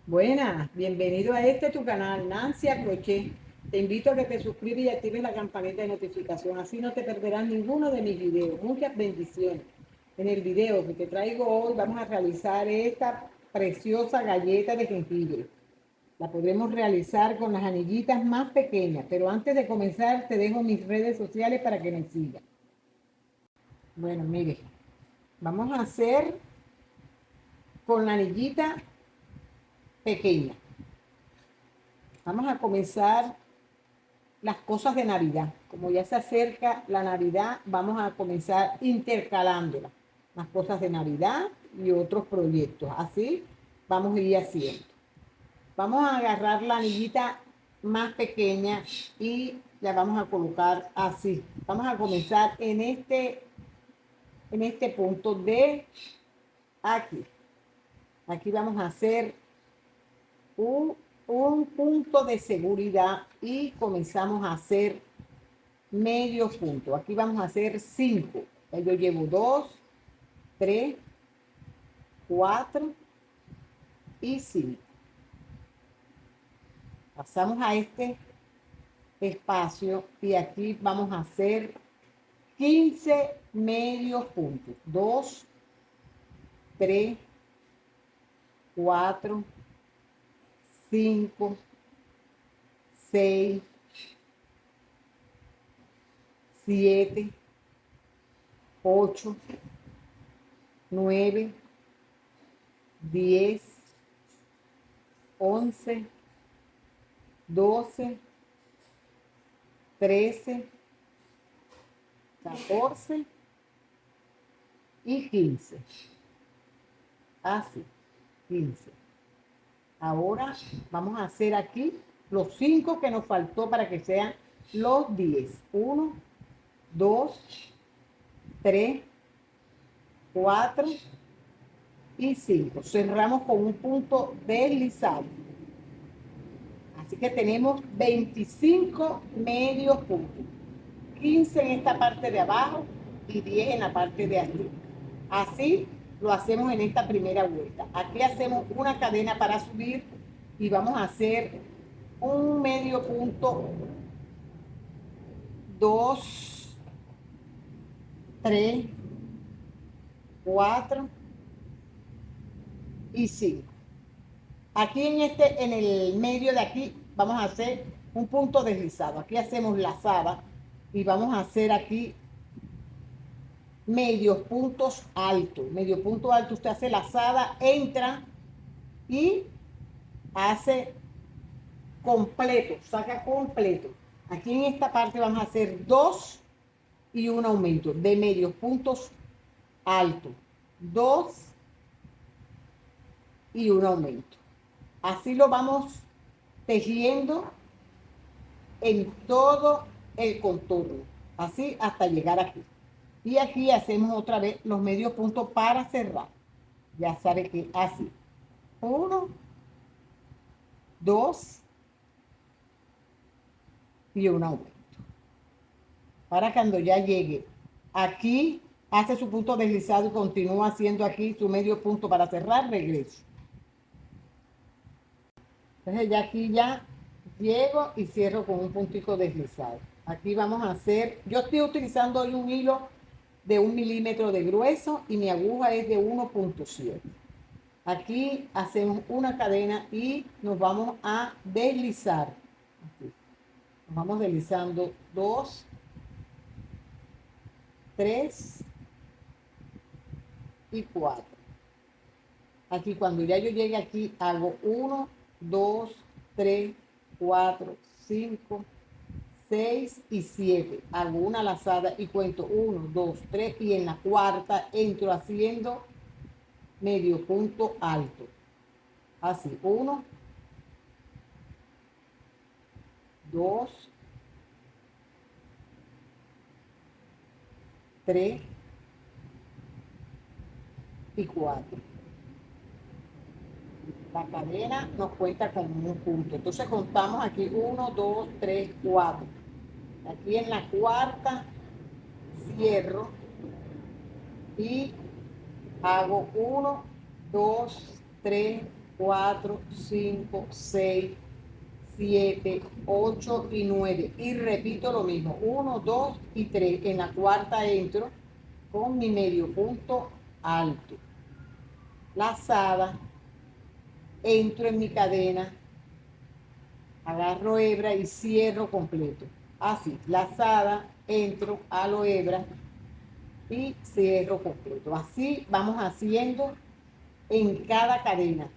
Buenas, bienvenido a tu canal, Nancy Crochet. Te invito a que te suscribas y actives la campanita de notificación, así no te perderás ninguno de mis videos. Muchas bendiciones. En el video que te traigo hoy vamos a realizar esta preciosa galleta de jengibre. La podremos realizar con las anillitas más pequeñas, pero antes de comenzar te dejo mis redes sociales para que me sigas. Bueno, mire, vamos a hacer con la anillita pequeña. Vamos a comenzar las cosas de Navidad. Como ya se acerca la Navidad, vamos a comenzar intercalándolas. Las cosas de Navidad y otros proyectos. Así vamos a ir haciendo. Vamos a agarrar la anillita más pequeña y la vamos a colocar así. Vamos a comenzar en este punto de aquí. Aquí vamos a hacer un, un punto de seguridad y comenzamos a hacer medio punto. Aquí vamos a hacer 5. Yo llevo 2, 3, 4 y 5. Pasamos a este espacio y aquí vamos a hacer 15 medios puntos. 2, 3, 4, 5, 6, 7, 8, 9, 10, 11, 12, 13, 14 y 15. Así, 15. Ahora vamos a hacer aquí los 5 que nos faltó para que sean los 10. 1, 2, 3, 4 y 5. Cerramos con un punto deslizado. Así que tenemos 25 medios puntos. 15 en esta parte de abajo y 10 en la parte de arriba. Así lo hacemos en esta primera vuelta. Aquí hacemos una cadena para subir y vamos a hacer un medio punto, 2, 3, 4 y 5. Aquí en el medio de aquí, vamos a hacer un punto deslizado. Aquí hacemos lazada y vamos a hacer aquí medios puntos altos. Medio punto alto, usted hace lazada, entra y hace completo, saca completo. Aquí en esta parte vamos a hacer 2 y un aumento de medios puntos altos. 2 y un aumento. Así lo vamos tejiendo en todo el contorno, así hasta llegar aquí. Y aquí hacemos otra vez los medios puntos para cerrar. Ya sabe que así. 1, 2 y un aumento. Para cuando ya llegue aquí, hace su punto deslizado y continúa haciendo aquí su medio punto para cerrar, regreso. Entonces ya aquí ya llego y cierro con un puntico deslizado. Aquí vamos a hacer, yo estoy utilizando hoy un hilo de 1 milímetro de grueso y mi aguja es de 1.7. Aquí hacemos una cadena y nos vamos a deslizar. Así. Nos vamos deslizando 2, 3 y 4. Aquí cuando ya yo llegue aquí hago 1, 2, 3, 4, 5, 6 y 7. Hago una lazada y cuento 1, 2, 3 y en la cuarta entro haciendo medio punto alto. Así, 1, 2, 3 y 4. La cadena nos cuenta con un punto. Entonces contamos aquí 1, 2, 3, 4. Aquí en la cuarta cierro y hago 1, 2, 3, 4, 5, 6, 7, 8 y 9. Y repito lo mismo. 1, 2 y 3. En la cuarta entro con mi medio punto alto. Lazada. Entro en mi cadena. Agarro hebra y cierro completo. Así, lazada, entro, halo hebra y cierro completo. Así vamos haciendo en cada cadena.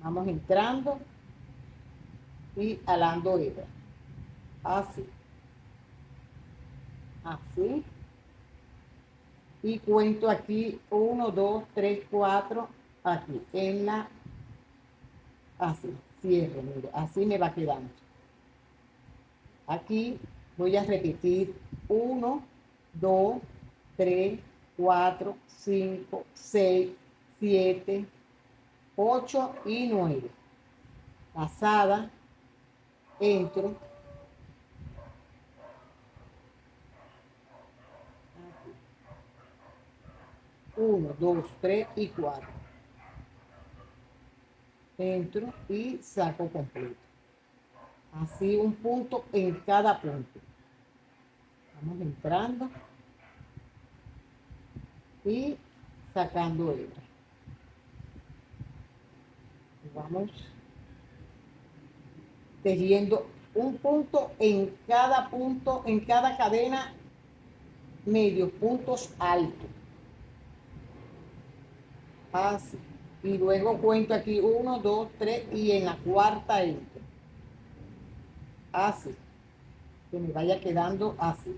Vamos entrando y alando hebra. Así. Así. Y cuento aquí 1, 2, 3, 4. Aquí en la. Así. Cierro, mire. Así me va quedando. Aquí voy a repetir 1, 2, 3, 4, 5, 6, 7, 8 y 9. Lazada, entro. 1, 2, 3 y 4. Entro y saco completo. Así un punto en cada punto. Vamos entrando y sacando hebra. Vamos tejiendo un punto, en cada cadena, medios puntos altos. Así. Y luego cuento aquí 1, 2, 3 y en la cuarta entro. Así. Que me vaya quedando así.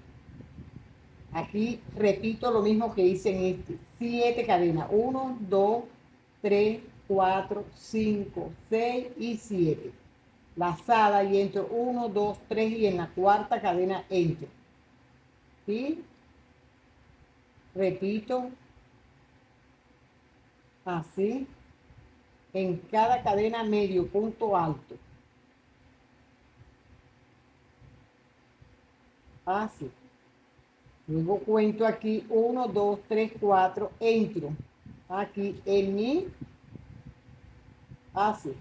Aquí repito lo mismo que hice en este. 7 cadenas. 1, 2, 3, 4, 5, 6 y 7. Lazada y entro 1, 2, 3 y en la cuarta cadena entro. Y repito así en cada cadena medio punto alto. Así. Luego cuento aquí 1, 2, 3, 4, entro aquí en mi, así.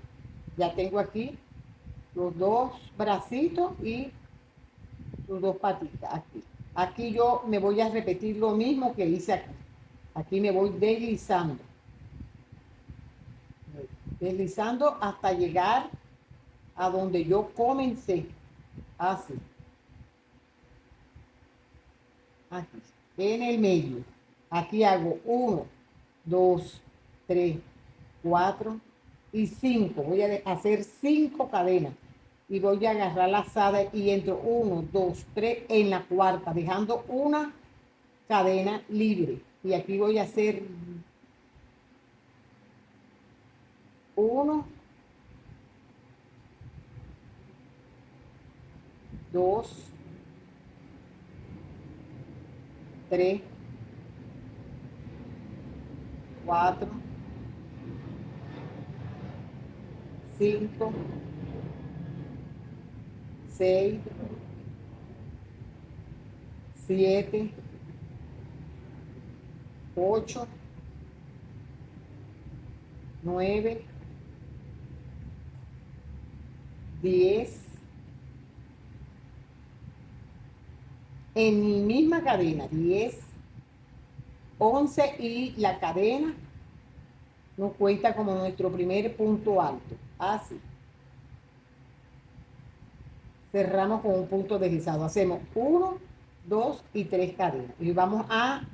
Ya tengo aquí los dos bracitos y los dos patitas aquí. Aquí yo me voy a repetir lo mismo que hice aquí. Aquí me voy deslizando. Deslizando hasta llegar a donde yo comencé. Así. Aquí. En el medio. Aquí hago 1, 2, 3, 4 y 5. Voy a hacer 5 cadenas. Y voy a agarrar la lazada y entro 1, 2, 3 en la cuarta, dejando una cadena libre. Y aquí voy a hacer 1, 2, 3, 4, 5, 6, 7, 8, 9, 10. En mi misma cadena, 10, 11 y la cadena nos cuenta como nuestro primer punto alto. Así. Cerramos con un punto deslizado. Hacemos 1, 2 y 3 cadenas. Y vamos a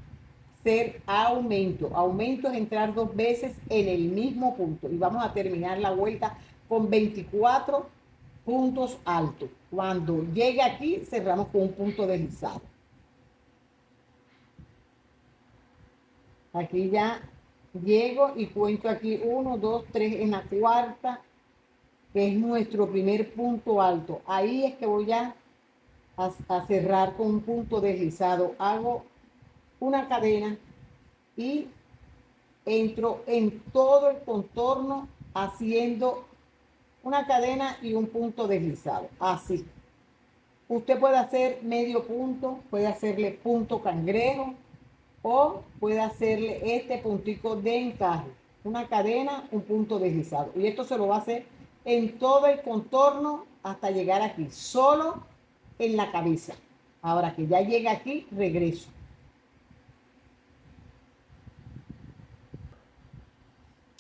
hacer aumento. Aumento es entrar 2 veces en el mismo punto. Y vamos a terminar la vuelta con 24 puntos altos. Cuando llegue aquí, cerramos con un punto deslizado. Aquí ya llego y cuento aquí 1, 2, 3 en la cuarta, que es nuestro primer punto alto. Ahí es que voy a cerrar con un punto deslizado. Hago una cadena y entro en todo el contorno haciendo una cadena y un punto deslizado. Así. Usted puede hacer medio punto, puede hacerle punto cangrejo o puede hacerle este puntico de encaje. una cadena, un punto deslizado. Y esto se lo va a hacer en todo el contorno hasta llegar aquí, solo en la cabeza. Ahora que ya llega aquí, regreso.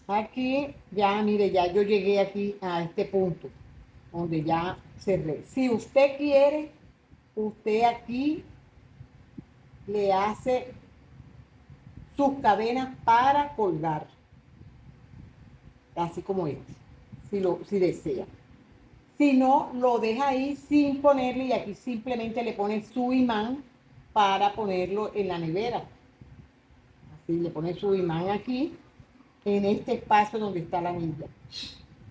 Aquí ya, mire, ya yo llegué aquí a este punto donde ya cerré. Si usted quiere, usted aquí le hace sus cadenas para colgar, así como este, si desea. Si no, lo deja ahí sin ponerle y aquí simplemente le pone su imán para ponerlo en la nevera. Así le pone su imán aquí, en este espacio donde está la anilla.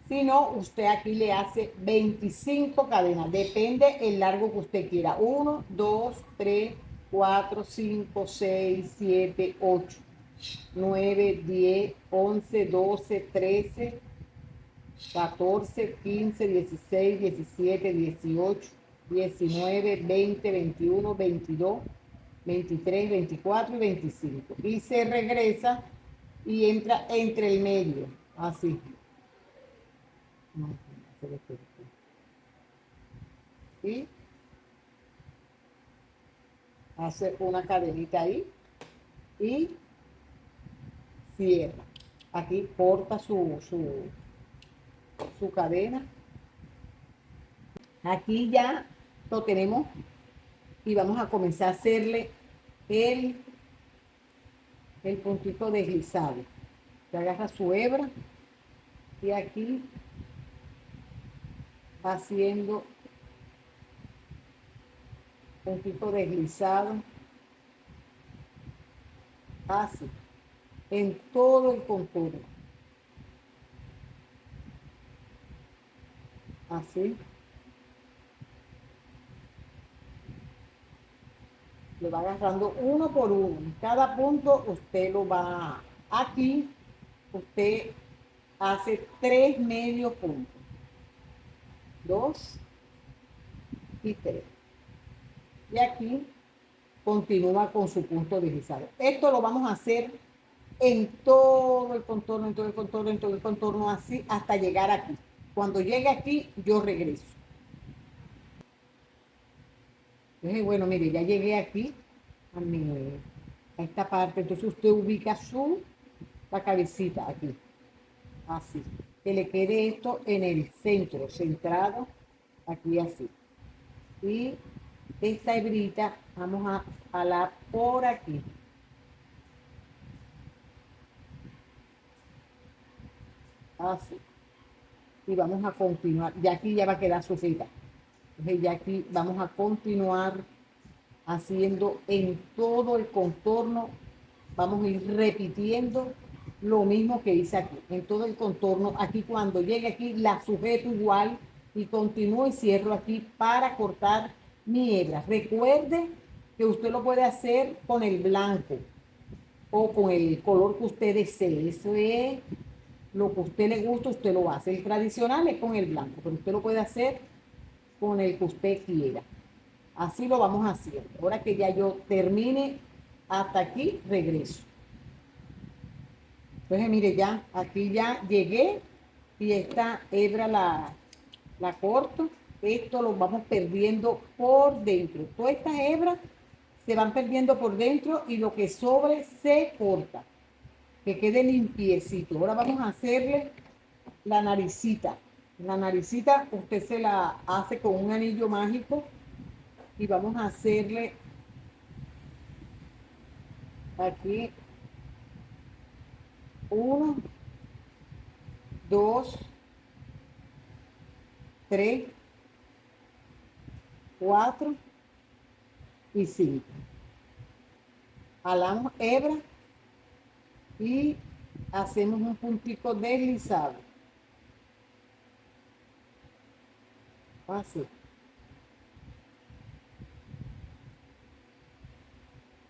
Si no, usted aquí le hace 25 cadenas. Depende el largo que usted quiera. 1, 2, 3, 4, 5, 6, 7, 8, 9, 10, 11, 12, 13, 14, 15, 16, 17, 18, 19, 20, 21, 22, 23, 24 y 25. Y se regresa y entra entre el medio. Así. Y hace una cadenita ahí y cierra. Aquí corta su cadena. Aquí ya lo tenemos y vamos a comenzar a hacerle el puntito deslizado. Se agarra su hebra y aquí va haciendo puntito deslizado así en todo el contorno, así le va agarrando uno por uno. En cada punto usted lo va, aquí usted hace 3 medios puntos, 2 y 3, y aquí continúa con su punto deslizado. Esto lo vamos a hacer en todo el contorno, en todo el contorno, en todo el contorno, así hasta llegar aquí. Cuando llegue aquí, yo regreso. Entonces, bueno, mire, ya llegué aquí a esta parte. Entonces usted ubica la cabecita aquí, así. Que le quede esto en el centro, centrado, aquí así. Y esta hebrita vamos a jalar por aquí. Así. Y vamos a continuar. Ya aquí ya va a quedar sujeta. Entonces ya aquí vamos a continuar haciendo en todo el contorno. Vamos a ir repitiendo lo mismo que hice aquí. En todo el contorno. Aquí cuando llegue aquí la sujeto igual y continúo y cierro aquí para cortar mi hebra. Recuerde que usted lo puede hacer con el blanco o con el color que usted desee. Eso es lo que a usted le gusta, usted lo hace. El tradicional es con el blanco, pero usted lo puede hacer con el que usted quiera. Así lo vamos haciendo. Ahora que ya yo termine hasta aquí, regreso. Entonces, mire, ya, aquí ya llegué y esta hebra la corto. Esto lo vamos perdiendo por dentro. Todas estas hebras se van perdiendo por dentro y lo que sobre se corta. Que quede limpiecito. Ahora vamos a hacerle la naricita. La naricita usted se la hace con un anillo mágico y vamos a hacerle aquí 1, 2, 3, 4 y 5. Jalamos hebra y hacemos un puntico deslizado. Así.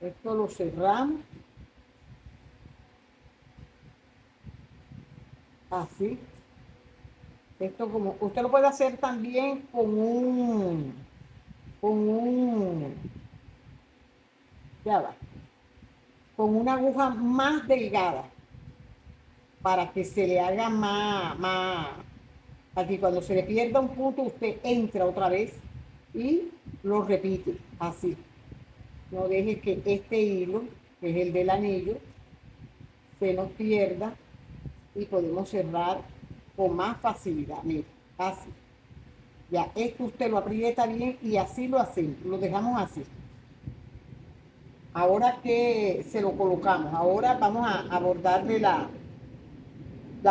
Esto lo cerramos. Así. Esto como usted lo puede hacer también ya va, con una aguja más delgada. para que se le haga más, para que cuando se le pierda un punto usted entra otra vez y lo repite así. No deje que este hilo, que es el del anillo, se nos pierda y podemos cerrar con más facilidad. Mire, así. Ya, esto usted lo aprieta bien y así lo hacemos, lo dejamos así. Ahora que se lo colocamos, ahora vamos a bordarle la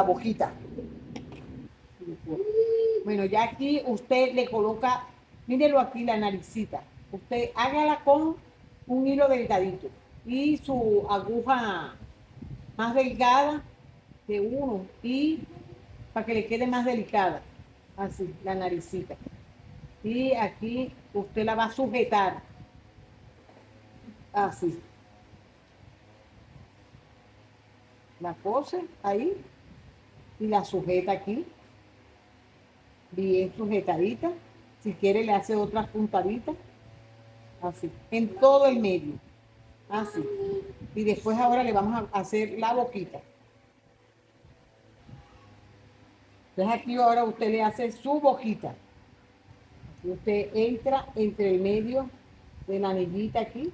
boquita. Bueno, ya aquí usted le coloca, mírelo aquí la naricita. Usted hágala con un hilo delgadito y su aguja más delgada de uno y para que le quede más delicada. Así, la naricita. Y aquí usted la va a sujetar. Así. La cose ahí y la sujeta aquí. Bien sujetadita. Si quiere le hace otras puntaditas. Así. En todo el medio. Así. Y después ahora le vamos a hacer la boquita. Entonces aquí ahora usted le hace su boquita. Usted entra entre el medio de la anillita aquí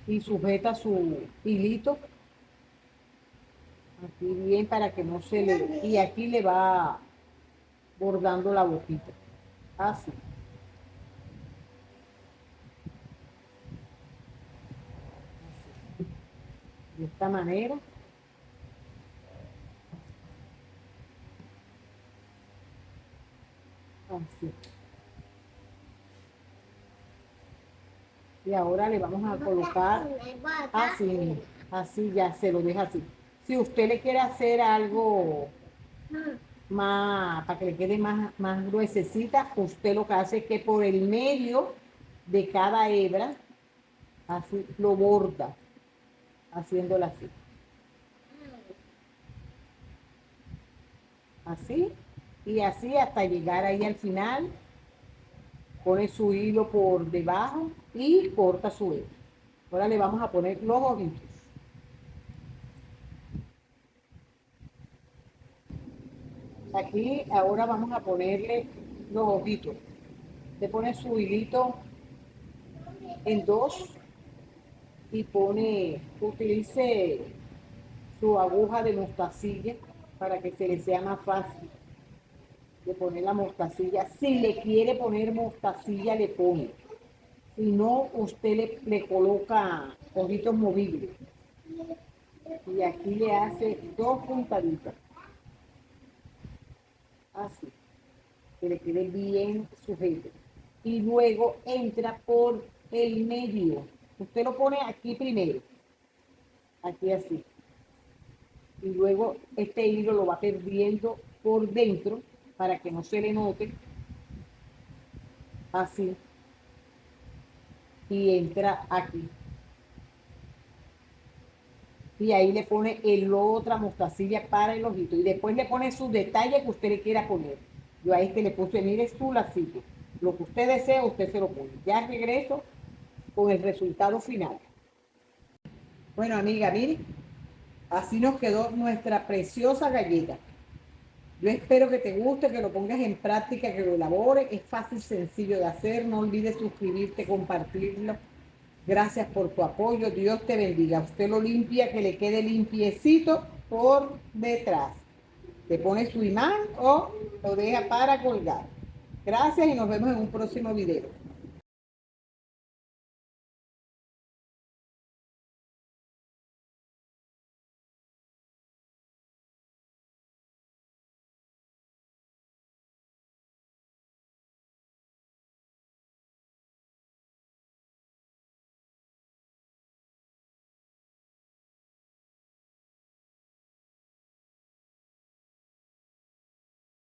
y sujeta su hilito aquí bien para que no se le... Y aquí le va bordando la boquita. Así. De esta manera. Así. Y ahora le vamos a colocar así, así ya se lo deja así. Si usted le quiere hacer algo más, para que le quede más gruesecita, usted lo que hace es que por el medio de cada hebra, así lo borda, haciéndola así. Así, y así hasta llegar ahí al final. Pone su hilo por debajo y corta su hebra. Ahora le vamos a poner los ojitos. Aquí ahora vamos a ponerle los ojitos. Le pone su hilito en dos y utilice su aguja de mostacilla para que se le sea más fácil de poner la mostacilla. Si le quiere poner mostacilla, le pone. Si no, usted le coloca ojitos movibles. Y aquí le hace dos puntaditas. Así. Que le quede bien sujeto. Y luego entra por el medio. Usted lo pone aquí primero. Aquí así. Y luego este hilo lo va perdiendo por dentro para que no se le note. Así. Y entra aquí. Y ahí le pone el otra mostacilla para el ojito. Y después le pone sus detalles que usted le quiera poner. Yo a este le puse, mire su lacito. Lo que usted desea, usted se lo pone. Ya regreso con el resultado final. Bueno, amiga, mire, así nos quedó nuestra preciosa galleta. Yo espero que te guste, que lo pongas en práctica, que lo elabores. Es fácil, sencillo de hacer. No olvides suscribirte, compartirlo. Gracias por tu apoyo. Dios te bendiga. Usted lo limpia, que le quede limpiecito por detrás. Te pone su imán o lo deja para colgar. Gracias y nos vemos en un próximo video.